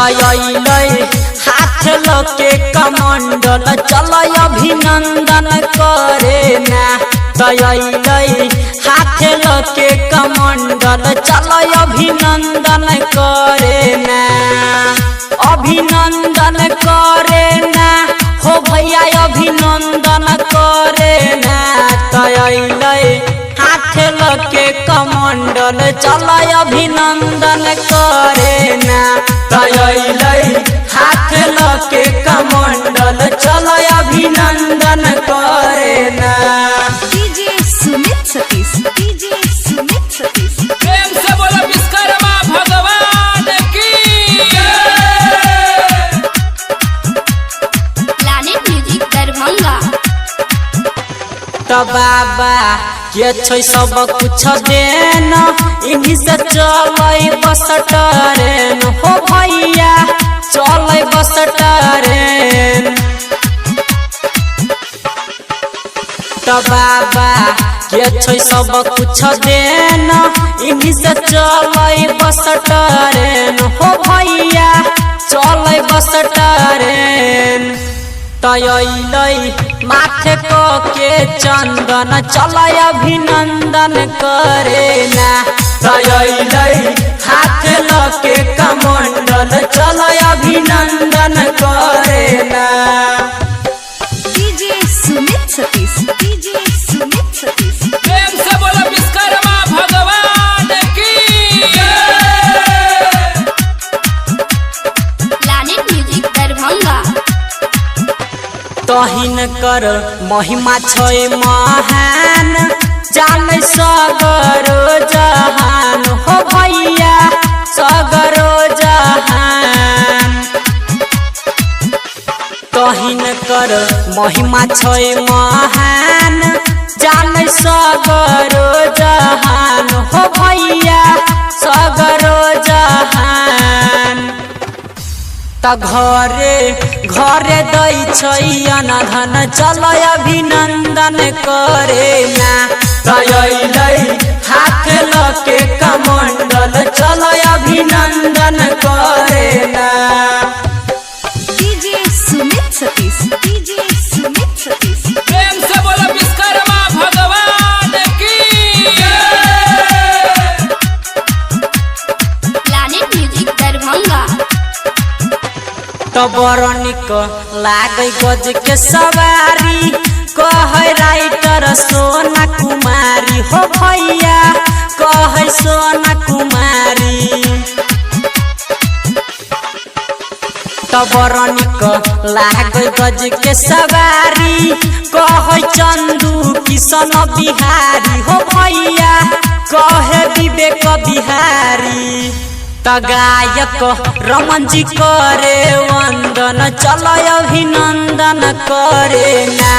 तयलै हाथ लके कमंडल चल अभिनंदन करे ना। तयलै हाथ लके कमंडल चल अभिनंदन करे ना। अभिनंदन करे ना हो भैया अभिनंदन करे ना। तयलै हाथ लके कमंडल चल अभिनंदन करे ना। तयलै हाथ लके कमंडल चल अभिनंदन करे ना। DJ Sumit Satish, DJ Sumit Satish. प्रेम से बोलो विश्वकर्मा भगवान की। Planet music Darbhanga. तो बाबा के छै सब कुछ देन इन्हीं से चलै बस ट्रेन हो भैया चलै बस ट्रेन। तो बाबा के छै सब कुछ देन इन्हीं से चलै बस ट्रेन हो भैया चलै बस ट्रेन। तयलै माथे को के चंदन चल अभिनंदन करे ना। तयलै हाथ लके कमंडल चल अभिनंदन करे ना। DJ Sumit Satish, DJ Sumit Satish. प्रेम से बोलो विश्वकर्मा भगवान की। Planet music Darbhanga. तहिन कर महिमा छै महान जानै सगरो जहान हो भैया सगरो जहान। तहिन कर महिमा छै महान जानै सगरो जहान हो भैया सगरो जहान। त घरे घरे दै छै अनधन चल अभिनंदन करे ना। तयलै हाथ लके कमंडल चल अभिनंदन करे ना। DJ Sumit Satish, DJ Sumit Satish. प्रेम से बोलो विश्वकर्मा भगवान की। Planet music Darbhanga. तो बड़ निक लागे गज के सवारी कहे राइटर सोना कुमारी हो भैया कहे सोना कुमारी। तो बड़ निक लागे गज के सवारी कहे चंदू किशन बिहारी हो भैया कहे विवेक बिहारी। त गायक रमन जी करे वंदन चल अभिनंदन करे ना।